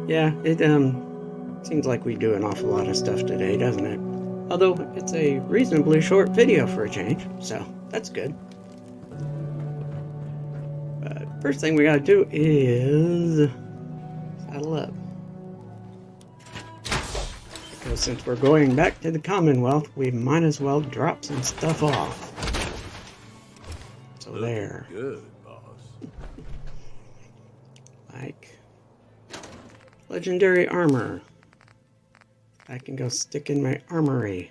Yeah, it seems like we do an awful lot of stuff today, doesn't it? Although it's a reasonably short video for a change, so that's good. But first thing we gotta do is saddle up. Because since we're going back to the Commonwealth, we might as well drop some stuff off. So looking there. Good, boss. Like legendary armor. I can go stick in my armory.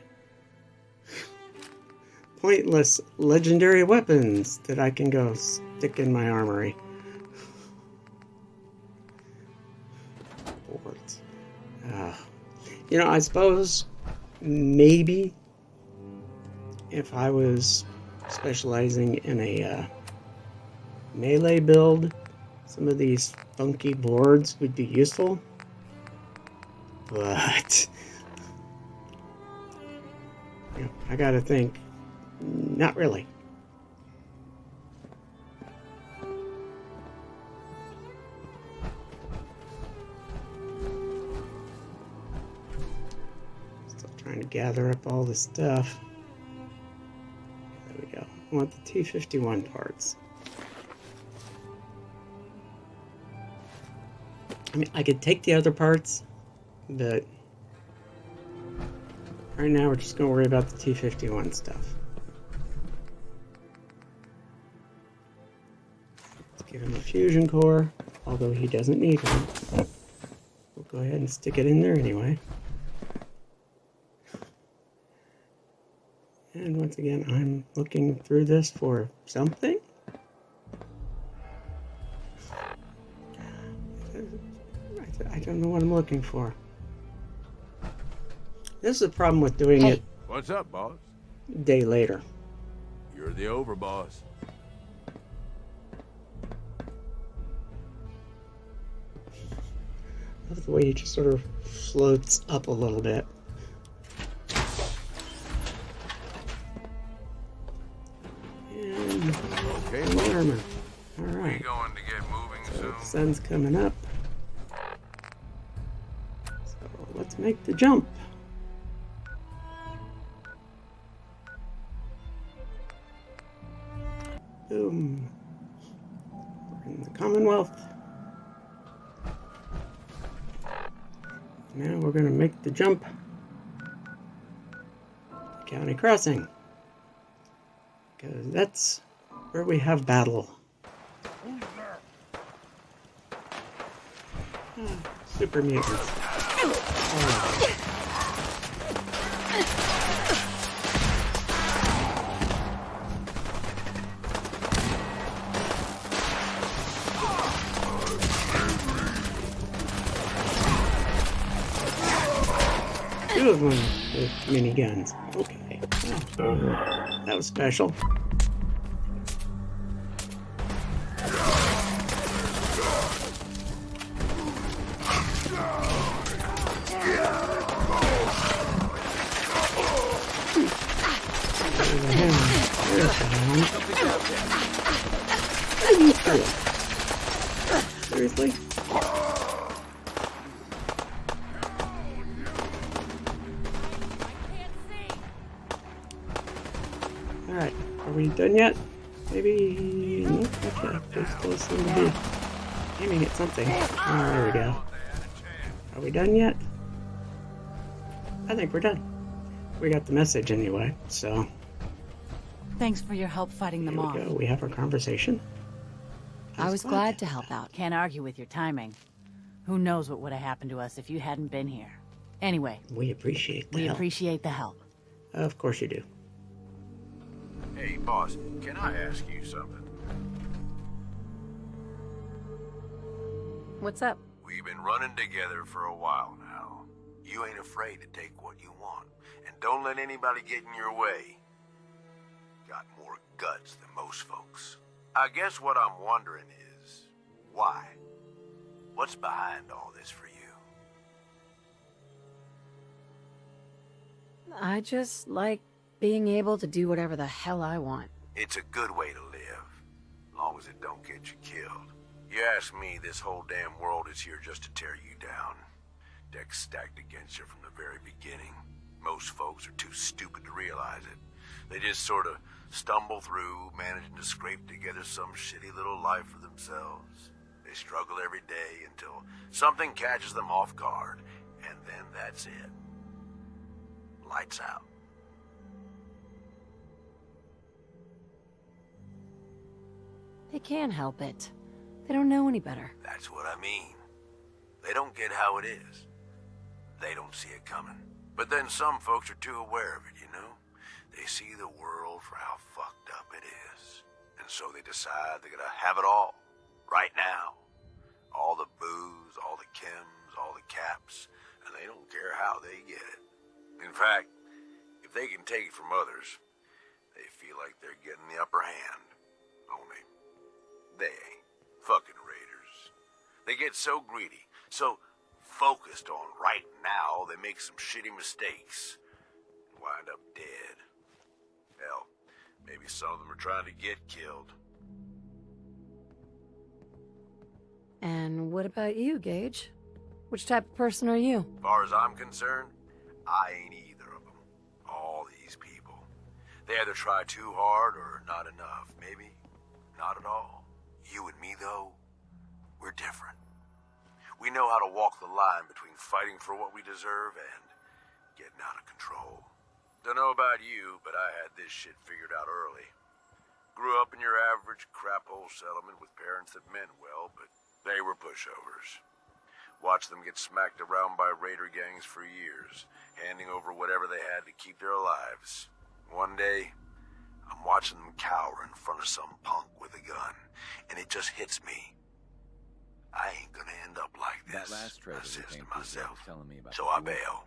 Pointless legendary weapons that I can go stick in my armory. Boards. You know, I suppose maybe if I was specializing in a melee build, some of these funky boards would be useful. But you know, I gotta think, not really. Still trying to gather up all the stuff. There we go. I want the T-51 parts. I mean, I could take the other parts, but right now we're just going to worry about the T-51 stuff. Let's give him a fusion core, although he doesn't need one. We'll go ahead and stick it in there anyway. And once again, I'm looking through this for something. I don't know what I'm looking for. This is the problem with doing it. What's up, boss? A day later. You're the overboss. I love the way he just sort of floats up a little bit. And Okay, armor. All right. we going to get moving So soon? the sun's coming up. So let's make the jump. Boom. We're in the Commonwealth. Now we're going to make the jump to County Crossing. Because that's where we have battle. Super mutants. Oh. Two of them with miniguns. Okay. Oh, that was special. Seriously? Alright, are we done yet? Maybe... Nope, okay, they still seem to be aiming at something. Oh, there we go. Are we done yet? I think we're done. We got the message anyway, so... Thanks for your help fighting them Here off. we go. We have our conversation. I was glad to help out. Can't argue with your timing. Who knows what would have happened to us if you hadn't been here. Anyway, We appreciate the we help. appreciate the help. Of course you do. Hey, boss, can I ask you something? What's up? We've been running together for a while now. You ain't afraid to take what you want, and don't let anybody get in your way. Got more guts than most folks. I guess what I'm wondering is, why? What's behind all this for you? I just like being able to do whatever the hell I want. It's a good way to live, long as it don't get you killed. You ask me, this whole damn world is here just to tear you down. Decks stacked against you from the very beginning. Most folks are too stupid to realize it. They just sort of stumble through, managing to scrape together some shitty little life for themselves. They struggle every day until something catches them off guard, and then that's it. Lights out. They can't help it. They don't know any better. That's what I mean. They don't get how it is. They don't see it coming. But then some folks are too aware of it, you know? They see the world for how fucked up it is. And so they decide they're gonna have it all. Right now. All the booze, all the chems, all the caps. And they don't care how they get it. In fact, if they can take it from others, they feel like they're getting the upper hand. Only, they ain't. Fucking raiders. They get so greedy, so focused on right now, they make some shitty mistakes and wind up dead. Hell, maybe some of them are trying to get killed. And what about you, Gage? Which type of person are you? As far as I'm concerned, I ain't either of them. All these people. They either try too hard or not enough. Maybe not at all. You and me, though, we're different. We know how to walk the line between fighting for what we deserve and getting out of control. Don't know about you, but I had this shit figured out early. Grew up in your average crap-hole settlement with parents that meant well, but they were pushovers. Watched them get smacked around by raider gangs for years, handing over whatever they had to keep their lives. One day, I'm watching them cower in front of some punk with a gun, and it just hits me. I ain't gonna end up like this. That last trader I says who to came through there myself. was telling me about So the I field, bail.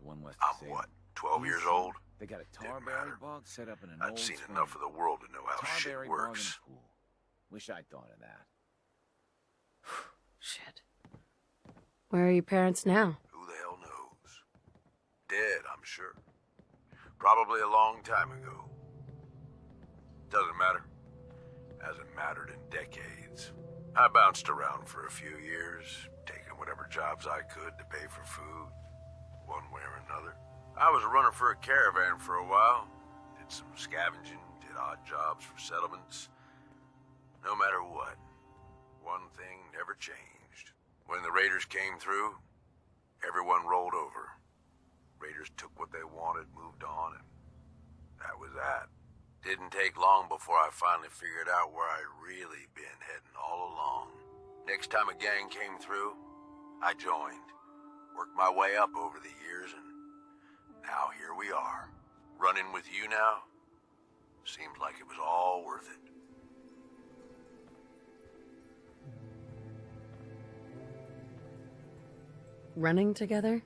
the one west I'm of Salem. what, 12 years old? They got a Didn't tarberry matter. bog set up in an I'd old seen swing. enough of the world to know how shit Tarberry bog and works. a pool. Wish I'd thought of that. Shit. Where are your parents now? Who the hell knows? Dead, I'm sure. Probably a long time ago. Doesn't matter. Hasn't mattered in decades. I bounced around for a few years, taking whatever jobs I could to pay for food, one way or another. I was a runner for a caravan for a while. Did some scavenging, did odd jobs for settlements. No matter what, one thing never changed. When the raiders came through, everyone rolled over. Raiders took what they wanted, moved on, and that was that. Didn't take long before I finally figured out where I'd really been heading all along. Next time a gang came through, I joined. Worked my way up over the years, and now here we are. Running with you now? Seems like it was all worth it. Running together?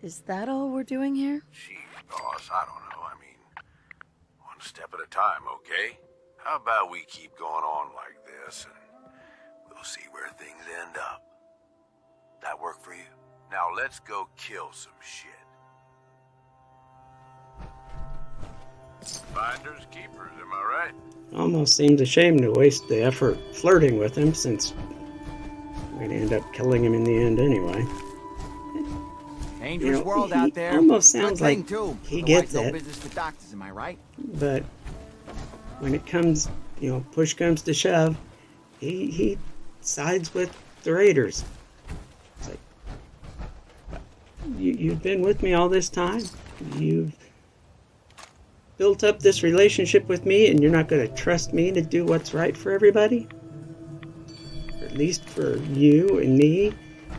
Is that all we're doing here? Gee, boss, I don't know. I mean, one step at a time, okay? How about we keep going on like this, and we'll see where things end up. That work for you? Now let's go kill some shit. Finders keepers, am I right? Almost seems a shame to waste the effort flirting with him, since we'd end up killing him in the end anyway. Dangerous world he out there. almost sounds Good thing, like too. he Otherwise, gets no it. business with doctors, am I right? But when it comes, push comes to shove, he sides with the Raiders. It's like, you've been with me all this time. You've built up this relationship with me, and you're not going to trust me to do what's right for everybody? Or at least for you and me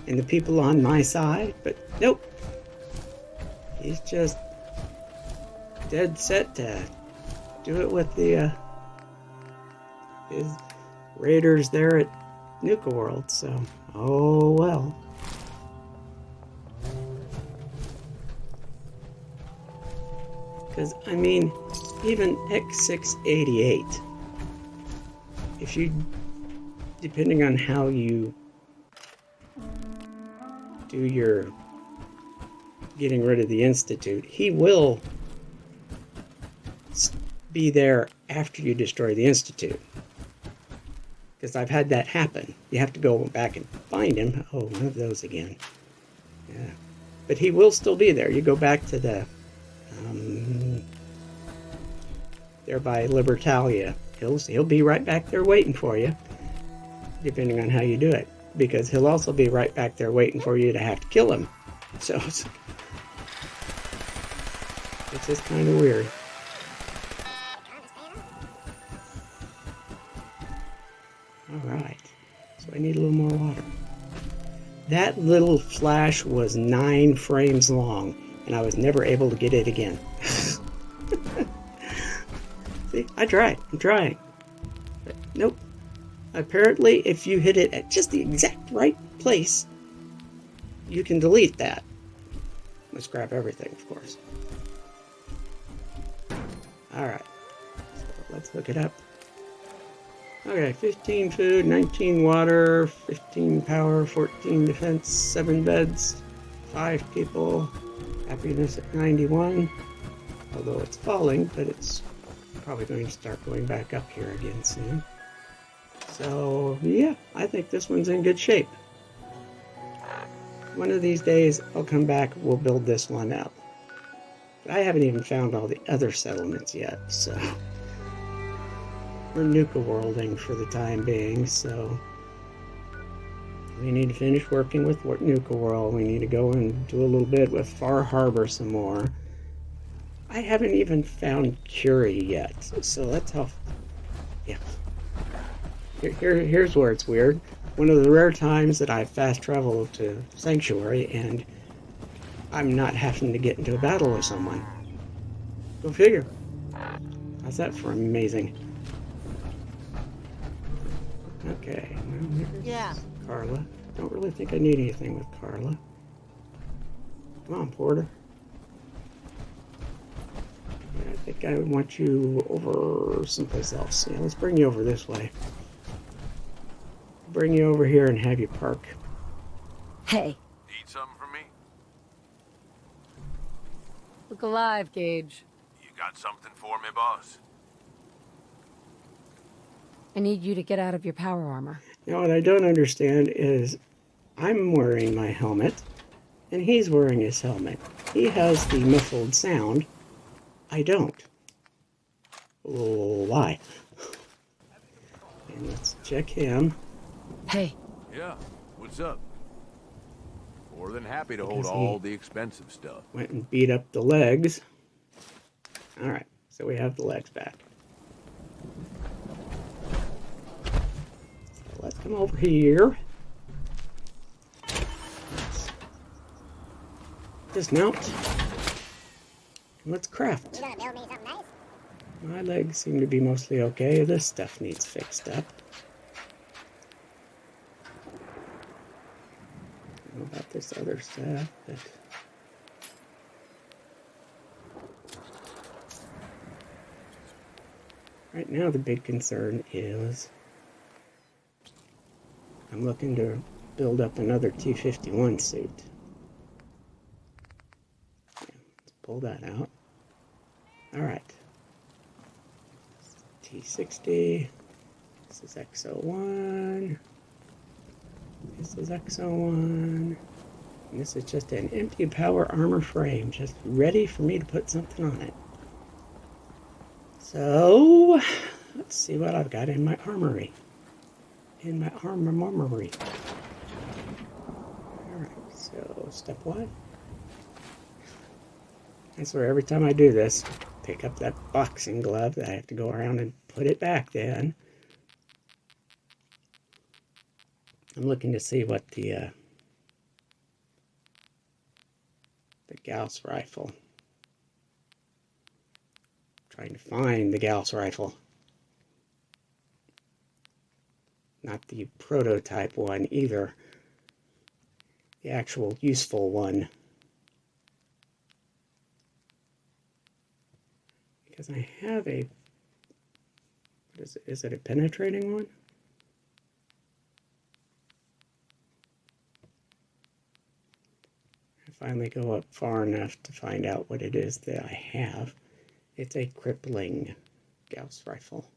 and the people on my side? But nope. He's just dead set to do it with the his raiders there at Nuka World, so oh well. Because, I mean, even X688, if you, depending on how you do your getting rid of the Institute. He will be there after you destroy the Institute. Because I've had that happen. You have to go back and find him. Oh, one of those again. Yeah. But he will still be there. You go back to the... there by Libertalia. He'll be right back there waiting for you. Depending on how you do it. Because he'll also be right back there waiting for you to have to kill him. So... it's just kind of weird. Alright, so I need a little more water. That little flash was 9 frames long, and I was never able to get it again. See, I'm trying. But nope. Apparently, if you hit it at just the exact right place, you can delete that. Let's grab everything, of course. Alright, so let's hook it up. Okay, 15 food, 19 water, 15 power, 14 defense, 7 beds, 5 people, happiness at 91, although it's falling, but it's probably going to start going back up here again soon. So, yeah, I think this one's in good shape. One of these days, I'll come back, we'll build this one up. But I haven't even found all the other settlements yet, so... we're Nuka Worlding for the time being, so we need to finish working with Nuka World. We need to go and do a little bit with Far Harbor some more. I haven't even found Curie yet, so that's how... yeah. Here's where it's weird. One of the rare times that I fast traveled to Sanctuary and I'm not having to get into a battle with someone. Go figure. How's that for amazing? Okay, well, here's Carla. Don't really think I need anything with Carla. Come on, Porter. Yeah, I think I want you over someplace else. Yeah, let's bring you over this way. Bring you over here and have you park. Hey. Need something from me? Look alive, Gage. You got something for me, boss? I need you to get out of your power armor. Now, what I don't understand is I'm wearing my helmet, and he's wearing his helmet. He has the muffled sound. I don't. Oh, why? And let's check him. Hey. Yeah, what's up? More than happy to Because hold all the expensive stuff. Went and beat up the legs. Alright, so we have the legs back. So let's come over here. Let's dismount. And let's craft. You gonna build me something nice? My legs seem to be mostly okay. This stuff needs fixed up. I don't know about this other stuff, but... right now the big concern is I'm looking to build up another T-51 suit. Yeah, let's pull that out. Alright. T60. This is X01. This is X01. And this is just an empty power armor frame, just ready for me to put something on it. So, let's see what I've got in my armory. In my armory. Alright, so step 1. That's where every time I do this, pick up that boxing glove that I have to go around and put it back then. I'm looking to see what the Gauss rifle. Trying to find the Gauss rifle. Not the prototype one either. The actual useful one. Because I have a... what is it? Is it a penetrating one? finally go up far enough to find out what it is that I have. It's a crippling Gauss rifle.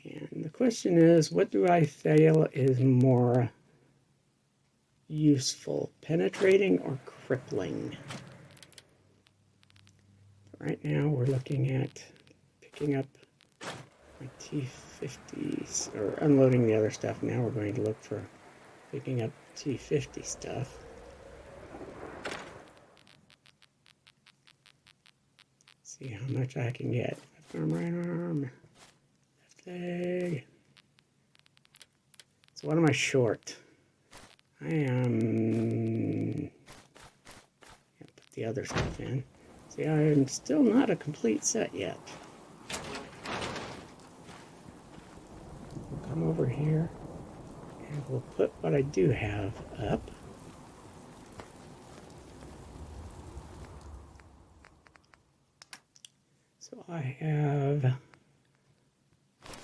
And the question is, what do I feel is more useful, penetrating or crippling? Right now we're looking at picking up my T50s, or unloading the other stuff. Now we're going to look for picking up T50 stuff. See how much I can get. Left arm, right arm, left leg. So what am I short? I am... put the other stuff in. See, I'm still not a complete set yet. We'll come over here and we'll put what I do have up. So I have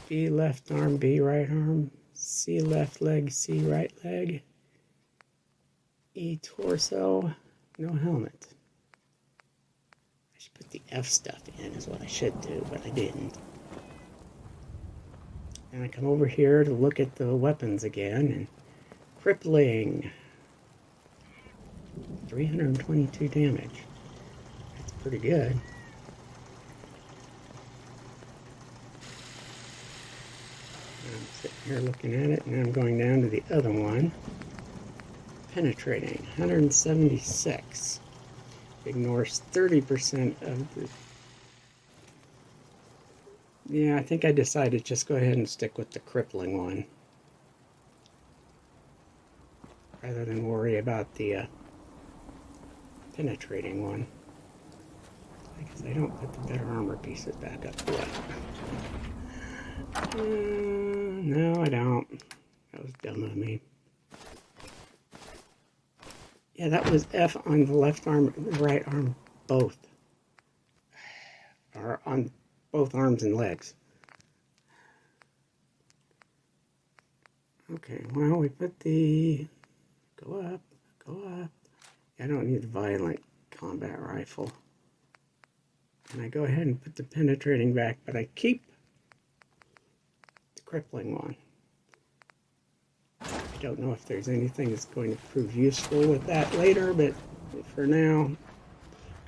B left arm, B right arm, C left leg, C right leg, E torso, no helmet. I should put the F stuff in is what I should do, but I didn't. And I come over here to look at the weapons again, and crippling. 322 damage. That's pretty good. I'm sitting here looking at it, and I'm going down to the other one. Penetrating, 176. Ignores 30% of the... Yeah, I think I decided just go ahead and stick with the crippling one, rather than worry about the penetrating one. I guess I don't put the better armor pieces back up yet. No, I don't. That was dumb of me. Yeah, that was F on the left arm and the right arm, both. Or on both arms and legs. Okay, well, we put the... Go up, go up. I don't need the violent combat rifle. And I go ahead and put the penetrating back, but I keep the crippling one. I don't know if there's anything that's going to prove useful with that later, but for now...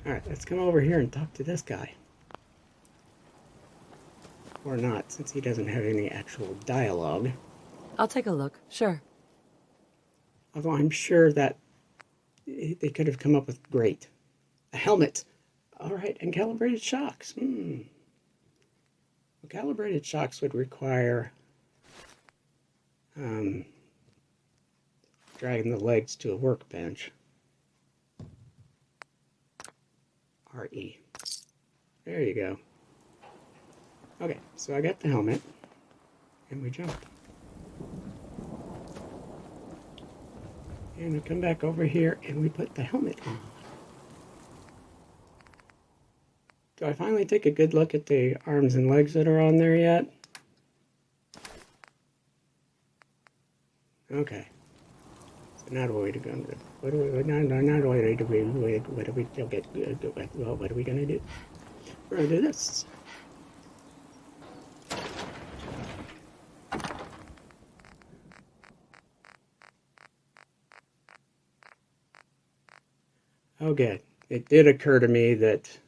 Alright, let's come over here and talk to this guy. Or not, since he doesn't have any actual dialogue. I'll take a look, sure. Although I'm sure that they could have come up with great. A helmet. Alright, and calibrated shocks. Well, calibrated shocks would require dragging the legs to a workbench. RE. There you go. Okay, so I got the helmet, and we jump. And we come back over here, and we put the helmet on. Do I finally take a good look at the arms and legs that are on there yet? Okay. So now what are we going to do? What are we going to do? We're going to do this. Oh, good. It did occur to me that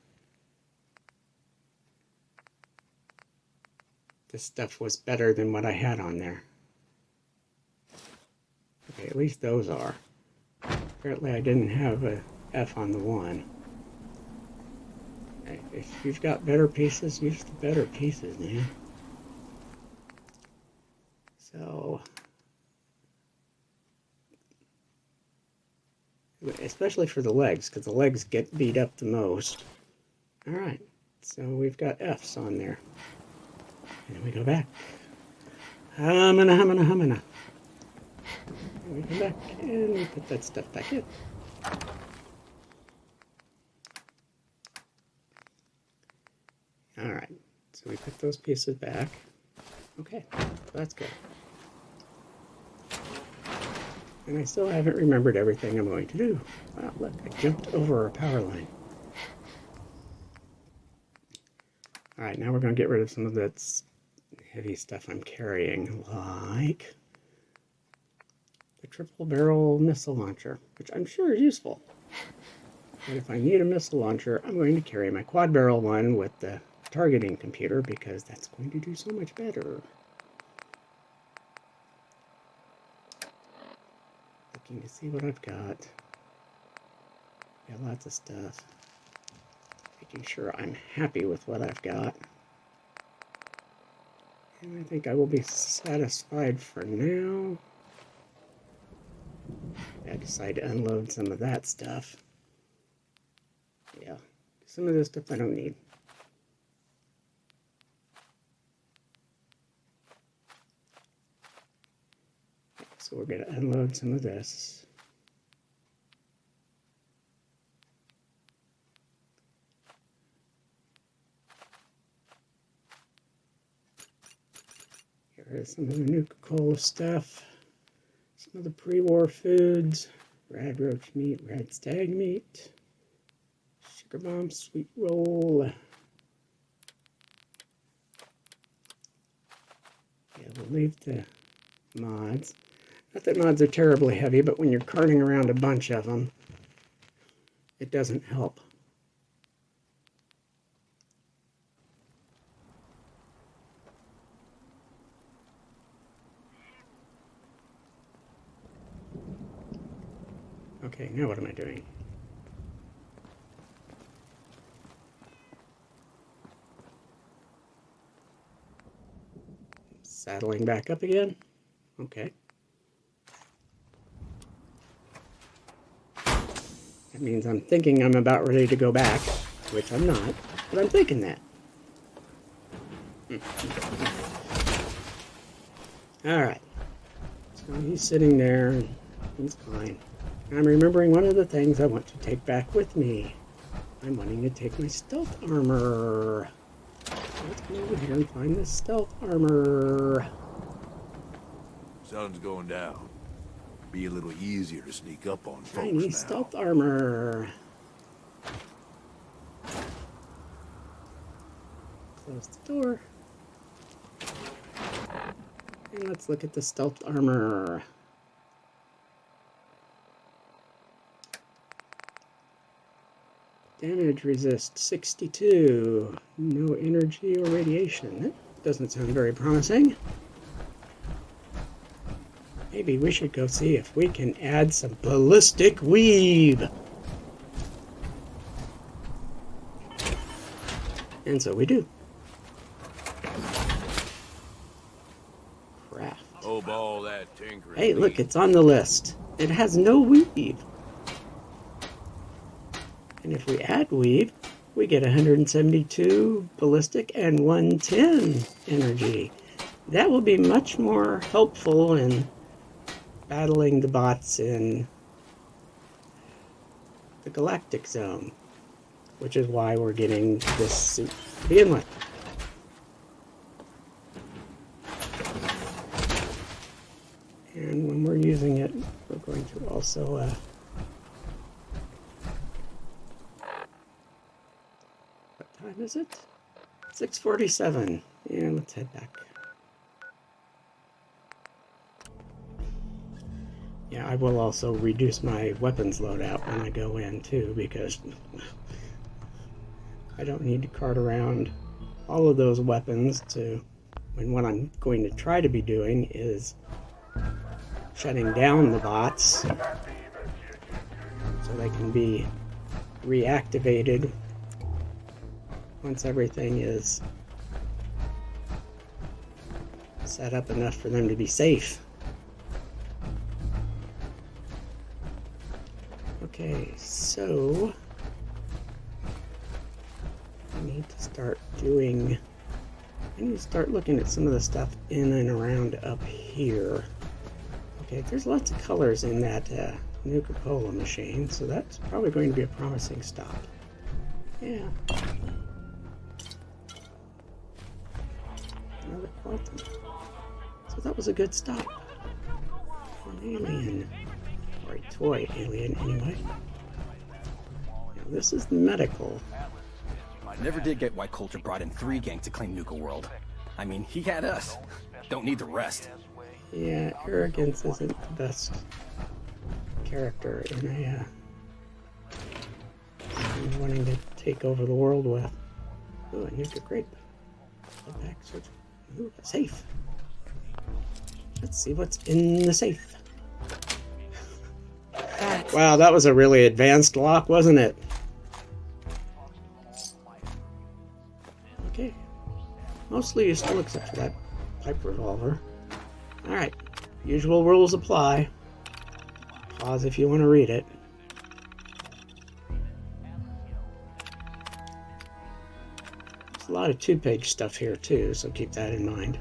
this stuff was better than what I had on there. Okay, at least those are. Apparently I didn't have a F on the one. Okay, if you've got better pieces, use the better pieces, man. So... especially for the legs, because the legs get beat up the most. Alright, so we've got Fs on there. And then we go back. Humana. And we come back, and we put that stuff back in. Alright, so we put those pieces back. Okay, so that's good. And I still haven't remembered everything I'm going to do. Wow, look, I jumped over a power line. Alright, now we're going to get rid of some of that heavy stuff I'm carrying, like the triple barrel missile launcher, which I'm sure is useful. But if I need a missile launcher, I'm going to carry my quad barrel one with the targeting computer because that's going to do so much better. Looking to see what I've got. Got lots of stuff. Making sure I'm happy with what I've got. And I think I will be satisfied for now. I decide to unload some of that stuff. Yeah, some of this stuff I don't need. So we're going to unload some of this. Here is some of the Nuka Cola stuff. Some of the pre-war foods. Rad roach meat, rad stag meat. Sugar bomb sweet roll. Yeah, we'll leave the mods. Not that mods are terribly heavy, but when you're carting around a bunch of them, it doesn't help. Okay, now what am I doing? Saddling back up again? Okay. That means I'm thinking I'm about ready to go back, which I'm not, but I'm thinking that. Alright. So he's sitting there, and he's fine. I'm remembering one of the things I want to take back with me. I'm wanting to take my stealth armor. Let's go over here and find the stealth armor. Sun's going down. Be a little easier to sneak up on folks I need now. stealth armor. Close the door. And let's look at the stealth armor. Damage resist 62. No energy or radiation. That doesn't sound very promising. Maybe we should go see if we can add some ballistic weave. And so we do. Craft. Oh, ball that tinkering. Hey, look, it's on the list. It has no weave. And if we add weave, we get 172 ballistic and 110 energy. That will be much more helpful in battling the bots in the Galactic Zone, which is why we're getting this suit to begin with. And when we're using it, we're going to also what time is it? 6:47. And let's head back. Yeah, I will also reduce my weapons loadout when I go in too, because I don't need to cart around all of those weapons to, when what I'm going to try to be doing is shutting down the bots so they can be reactivated once everything is set up enough for them to be safe. Okay, so I need to start looking at some of the stuff in and around up here. Okay, there's lots of colors in that Nuka Cola machine, so that's probably going to be a promising stop. Yeah. Another quantum. So that was a good stop. An alien. Or a toy alien, anyway. Now, this is medical. Never did get why Coulter brought in 3 gangs to claim Nuka World. I mean, he had us. Don't need the rest. Yeah, arrogance isn't the best character in a in wanting to take over the world with. Ooh, a Nuka grape. Go back, search. Ooh, a safe. Let's see what's in the safe. Wow, that was a really advanced lock, wasn't it? Okay. Mostly useful except for that pipe revolver. Alright. Usual rules apply. Pause if you want to read it. There's a lot of 2-page stuff here too, so keep that in mind.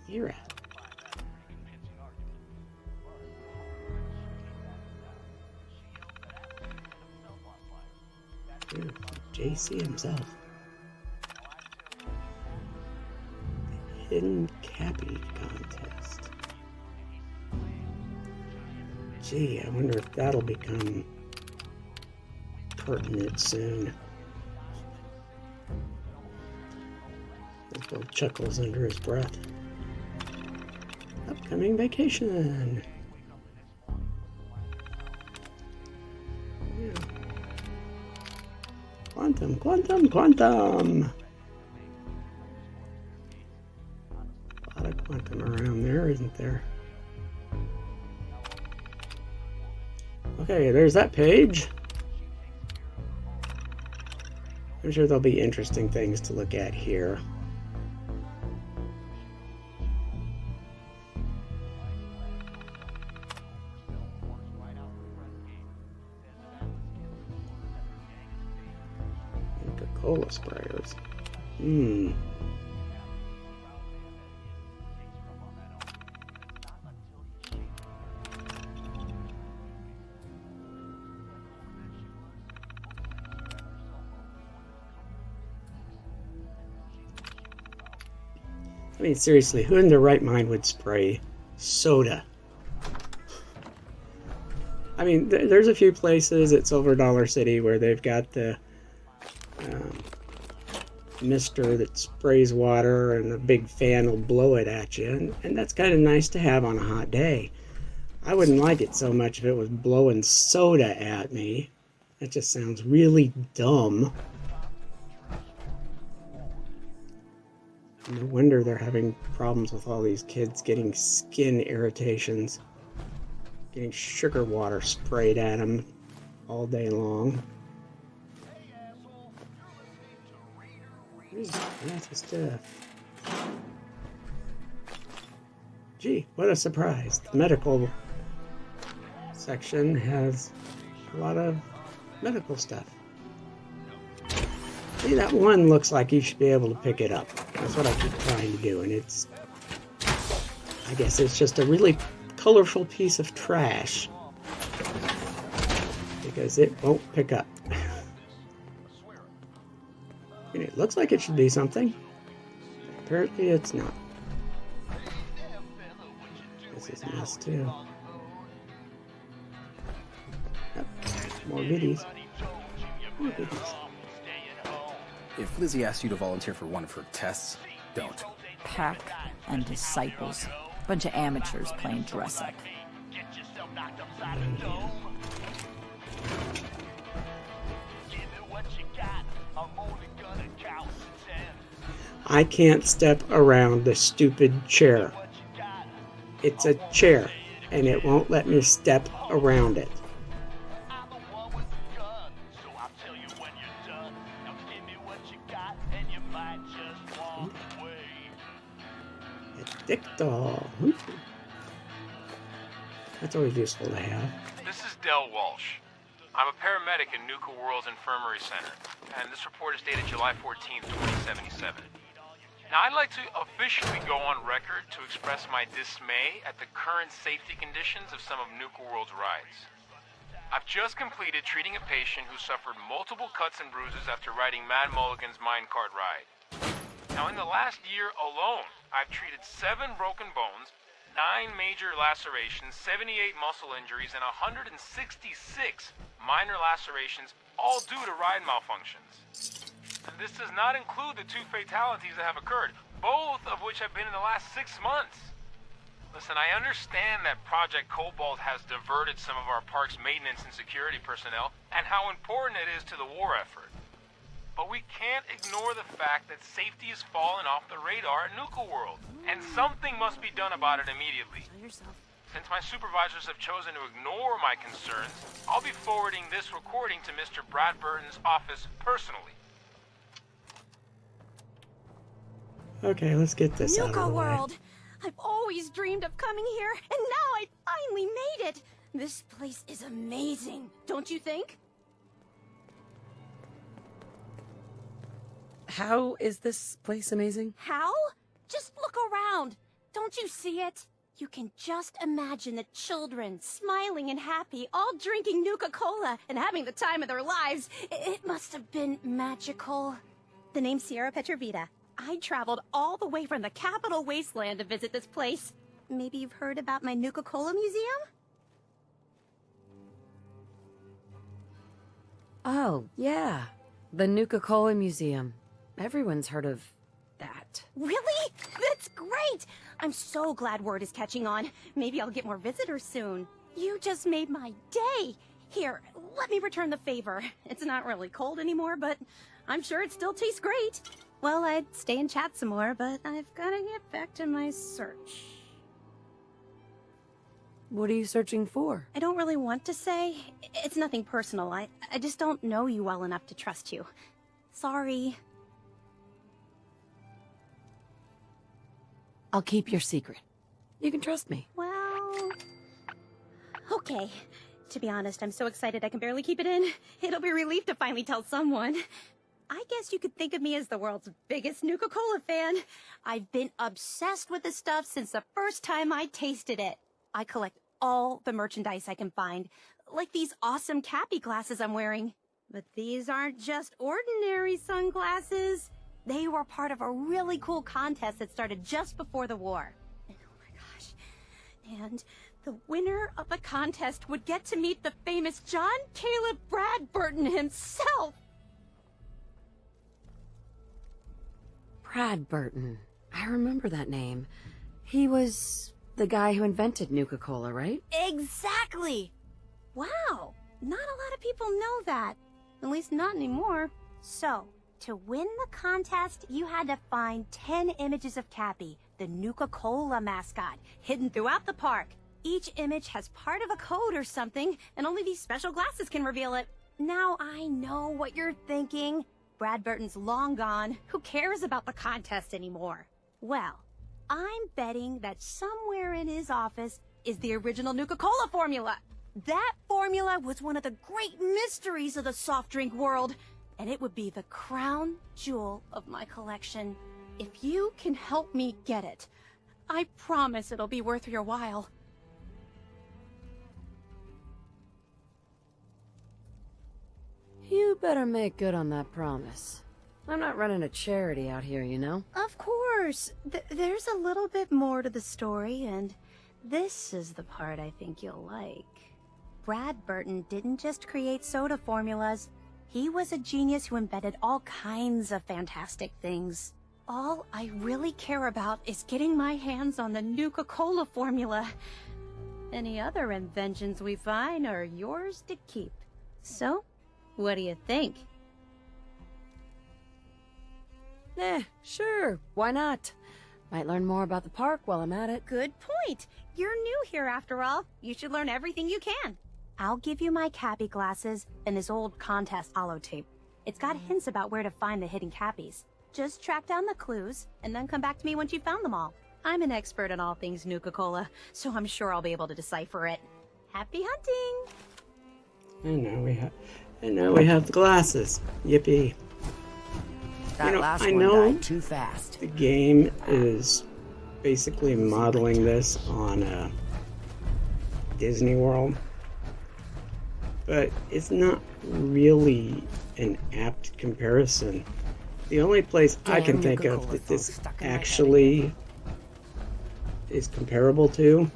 Sierra. JC himself. The Hidden Cappy contest. Gee, I wonder if that'll become pertinent soon. Bill chuckles under his breath. Upcoming vacation. Yeah. Quantum, quantum, quantum. A lot of quantum around there, isn't there? Okay, there's that page. I'm sure there'll be interesting things to look at here. Cola sprayers. I mean, seriously, who in their right mind would spray soda? I mean, there's a few places at Silver Dollar City where they've got the mister that sprays water and a big fan will blow it at you, and that's kind of nice to have on a hot day. I wouldn't like it so much if it was blowing soda at me. That just sounds really dumb. No wonder they're having problems with all these kids getting skin irritations, getting sugar water sprayed at them all day long. Lots of stuff. Gee, what a surprise. The medical section has a lot of medical stuff. See, that one looks like you should be able to pick it up. That's what I keep trying to do, and it's... I guess it's just a really colorful piece of trash. Because it won't pick up. And it looks like it should be something. Apparently it's not. This is a mess too. Yep. More goodies. More goodies. If Lizzie asks you to volunteer for one of her tests, don't. Pack and disciples. Bunch of amateurs playing dress up. I can't step around the stupid chair. It's a chair, and it won't let me step around it. A dick doll. That's always useful to have. This is Del Walsh. I'm a paramedic in Nuka World's Infirmary Center, and this report is dated July 14th, 2077. Now, I'd like to officially go on record to express my dismay at the current safety conditions of some of Nuka World's rides. I've just completed treating a patient who suffered multiple cuts and bruises after riding Mad Mulligan's minecart ride. Now, in the last year alone, I've treated 7 broken bones, 9 major lacerations, 78 muscle injuries, and 166 minor lacerations, all due to ride malfunctions. And this does not include the 2 fatalities that have occurred, both of which have been in the last 6 months. Listen, I understand that Project Cobalt has diverted some of our park's maintenance and security personnel, and how important it is to the war effort. But we can't ignore the fact that safety has fallen off the radar at Nuka World, and something must be done about it immediately. Since my supervisors have chosen to ignore my concerns, I'll be forwarding this recording to Mr. Brad Burton's office personally. Okay, let's get this out of Nuka the way. World! I've always dreamed of coming here, and now I finally made it! This place is amazing, don't you think? How is this place amazing? How? Just look around. Don't you see it? You can just imagine the children smiling and happy, all drinking Nuka-Cola and having the time of their lives. It must have been magical. The name's Sierra Petrovita. I traveled all the way from the capital wasteland to visit this place. Maybe you've heard about my Nuka-Cola museum? Oh, yeah. The Nuka-Cola Museum. Everyone's heard of that. Really? That's great! I'm so glad word is catching on. Maybe I'll get more visitors soon. You just made my day! Here, let me return the favor. It's not really cold anymore, but I'm sure it still tastes great. Well, I'd stay and chat some more, but I've gotta get back to my search. What are you searching for? I don't really want to say. It's nothing personal. I just don't know you well enough to trust you. Sorry. I'll keep your secret. You can trust me. Well... Okay. To be honest, I'm so excited I can barely keep it in. It'll be a relief to finally tell someone. I guess you could think of me as the world's biggest Nuka-Cola fan. I've been obsessed with this stuff since the first time I tasted it. I collect all the merchandise I can find, like these awesome Cappy glasses I'm wearing. But these aren't just ordinary sunglasses. They were part of a really cool contest that started just before the war. And oh my gosh. And the winner of the contest would get to meet the famous John Caleb Brad Burton himself. Brad Burton. I remember that name. He was the guy who invented Nuka-Cola, right? Exactly! Wow, not a lot of people know that. At least not anymore. So, to win the contest, you had to find 10 images of Cappy, the Nuka-Cola mascot, hidden throughout the park. Each image has part of a code or something, and only these special glasses can reveal it. Now I know what you're thinking. Brad Burton's long gone. Who cares about the contest anymore? Well, I'm betting that somewhere in his office is the original Nuka-Cola formula. That formula was one of the great mysteries of the soft drink world, and it would be the crown jewel of my collection. If you can help me get it, I promise it'll be worth your while. You better make good on that promise. I'm not running a charity out here, you know? Of course. There's a little bit more to the story, and this is the part I think you'll like. Brad Burton didn't just create soda formulas. He was a genius who invented all kinds of fantastic things. All I really care about is getting my hands on the Nuka-Cola formula. Any other inventions we find are yours to keep. So, what do you think? Sure. Why not? Might learn more about the park while I'm at it. Good point. You're new here after all. You should learn everything you can. I'll give you my Cappy glasses and this old contest holotape. It's got hints about where to find the hidden Cappies. Just track down the clues, and then come back to me once you've found them all. I'm an expert in all things Nuka-Cola, so I'm sure I'll be able to decipher it. Happy hunting! And now we have the glasses. Yippee. That last I one know died too fast. the game is basically modeling this on Disney World, but it's not really an apt comparison. The only place I can think of that this actually is comparable to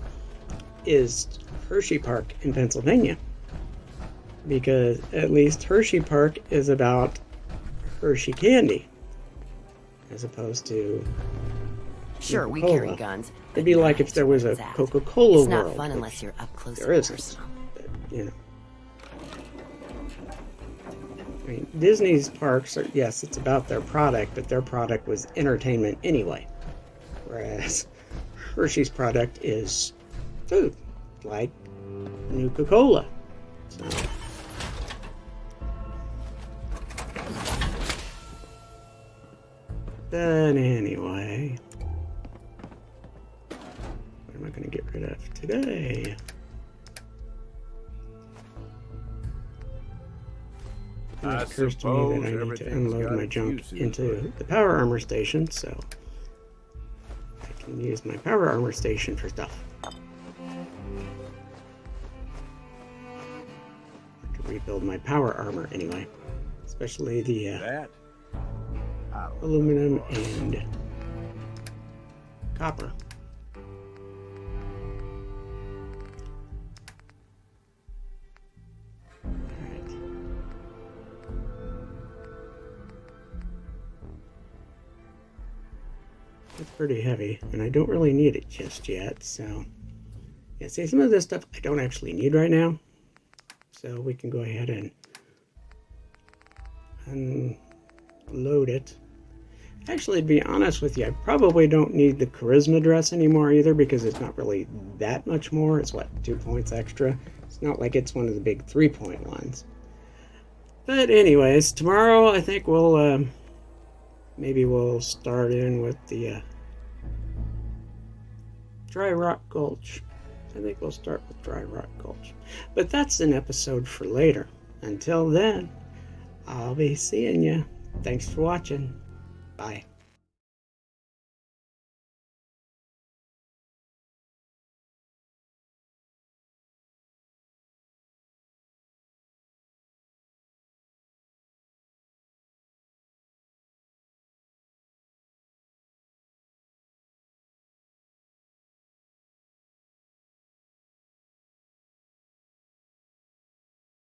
is Hershey Park in Pennsylvania. Because at least Hershey Park is about Hershey candy, as opposed to Sure, we Coca-Cola. carry guns. It'd be like if there was a Coca-Cola It's not world. fun which unless you're up close there and isn't. personal. But, you know. I mean, Disney's parks are, yes, it's about their product, but their product was entertainment anyway. Whereas Hershey's product is food, like Nuka Cola. So. But anyway, what am I going to get rid of today? It occurs to me that I need to unload my junk into the power armor station, so I can use my power armor station for stuff. To rebuild my power armor anyway, especially the aluminum and copper. Alright. It's pretty heavy, and I don't really need it just yet, so yeah, see, some of this stuff I don't actually need right now, so we can go ahead and unload it. Actually, to be honest with you, I probably don't need the charisma dress anymore either, because it's not really that much more. It's what, 2 points extra? It's not like it's one of the big 3-point ones. But anyways, tomorrow I think we'll maybe we'll start in with the Dry Rock Gulch. I think we'll start with Dry Rock Gulch. But that's an episode for later. Until then, I'll be seeing you. Thanks for watching. Bye.